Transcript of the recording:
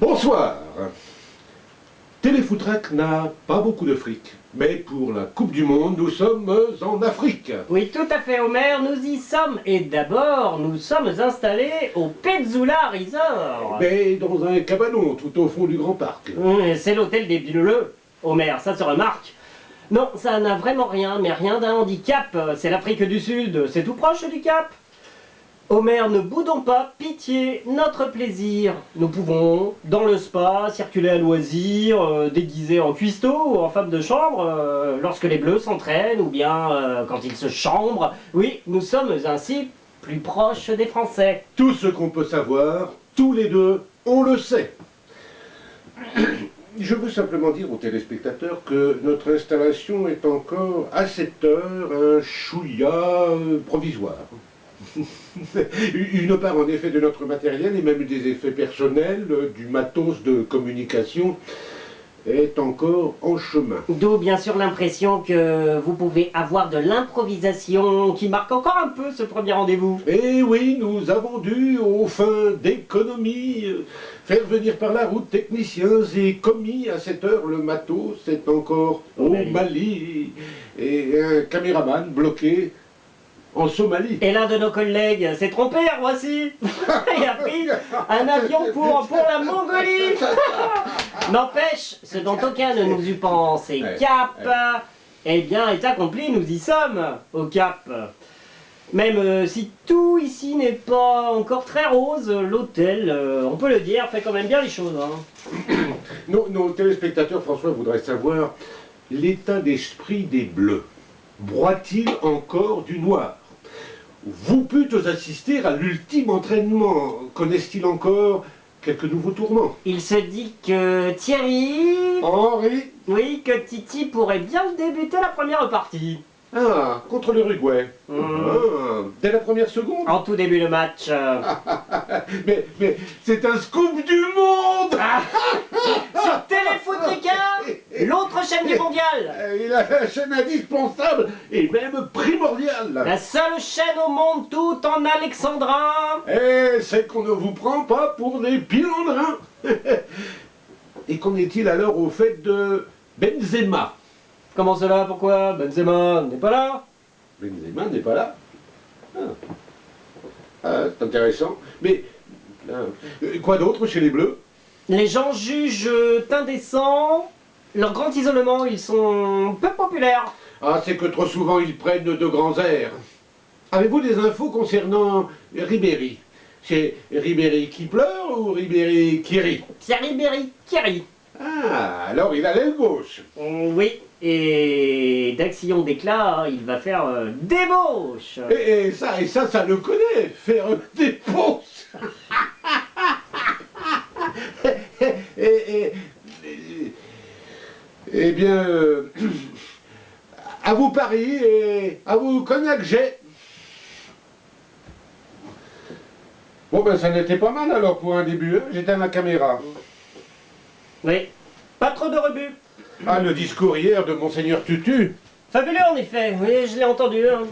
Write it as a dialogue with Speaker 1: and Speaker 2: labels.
Speaker 1: Bonsoir. Téléfootrack n'a pas beaucoup de fric, mais pour la Coupe du Monde, nous sommes en Afrique.
Speaker 2: Oui, tout à fait, Homer, nous y sommes. Et d'abord, nous sommes installés au Petzula Resort.
Speaker 1: Mais dans un cabanon tout au fond du grand parc.
Speaker 2: C'est l'hôtel des Bleus, Homer, ça se remarque. Non, ça n'a vraiment rien, mais rien d'un handicap. C'est l'Afrique du Sud, c'est tout proche du Cap. Homer, ne boudons pas, pitié, notre plaisir. Nous pouvons, dans le spa, circuler à loisir, déguisés en cuistot ou en femme de chambre, lorsque les Bleus s'entraînent ou bien quand ils se chambrent. Oui, nous sommes ainsi plus proches des Français.
Speaker 1: Tout ce qu'on peut savoir, tous les deux, on le sait. Je veux simplement dire aux téléspectateurs que notre installation est encore, à cette heure, un chouïa provisoire. Une part en effet de notre matériel et même des effets personnels, du matos de communication, est encore en chemin.
Speaker 2: D'où bien sûr l'impression que vous pouvez avoir de l'improvisation qui marque encore un peu ce premier rendez-vous.
Speaker 1: Et oui, nous avons dû, aux fins d'économie, faire venir par la route techniciens et commis. À cette heure, le matos est encore au Mali et un caméraman bloqué en Somalie.
Speaker 2: Et l'un de nos collègues s'est trompé à Roissy et a pris un avion pour la Mongolie. N'empêche, ce dont aucun ne nous eût pensé Cap, eh bien est accompli, nous y sommes au Cap. Même si tout ici n'est pas encore très rose, l'hôtel, on peut le dire, fait quand même bien les choses. Hein.
Speaker 1: Nos téléspectateurs, François, voudraient savoir l'état d'esprit des Bleus. Broie-t-il encore du noir? Vous pûtes assister à l'ultime entraînement. Connaissent-ils encore quelques nouveaux tourments?
Speaker 2: Il se dit que Thierry...
Speaker 1: Henri?
Speaker 2: Oui, que Titi pourrait bien débuter la première partie.
Speaker 1: Ah, contre l'Uruguay. Dès la première seconde?
Speaker 2: En tout début de match.
Speaker 1: Mais c'est un scoop du monde.
Speaker 2: Sur Téléfoot Ricain, l'autre chaîne du mondial.
Speaker 1: Il a la chaîne indispensable et même primordiale.
Speaker 2: La seule chaîne au monde tout en alexandrin.
Speaker 1: Et c'est qu'on ne vous prend pas pour des pilandrins. Et qu'en est-il alors au fait de Benzema?
Speaker 2: Comment cela? Pourquoi? Benzema n'est pas là?
Speaker 1: Benzema n'est pas là? C'est intéressant. Mais quoi d'autre chez les Bleus?
Speaker 2: Les gens jugent indécents leur grand isolement, ils sont peu populaires.
Speaker 1: Ah, c'est que trop souvent ils prennent de grands airs. Avez-vous des infos concernant Ribéry? C'est Ribéry qui pleure ou Ribéry qui rit?
Speaker 2: C'est Ribéry qui rit.
Speaker 1: Ah, alors il a l'aile gauche.
Speaker 2: Oui, et d'action d'éclat, il va faire débauche.
Speaker 1: Et ça le connaît, faire des pauses. Eh bien, à vous Paris et à vous Cognac Jet. Bon ben ça n'était pas mal alors pour un début, hein. J'éteins la caméra.
Speaker 2: Oui, pas trop de rebut.
Speaker 1: Ah, le discours hier de Monseigneur Tutu.
Speaker 2: Fabuleux en effet, oui, je l'ai entendu. Hein.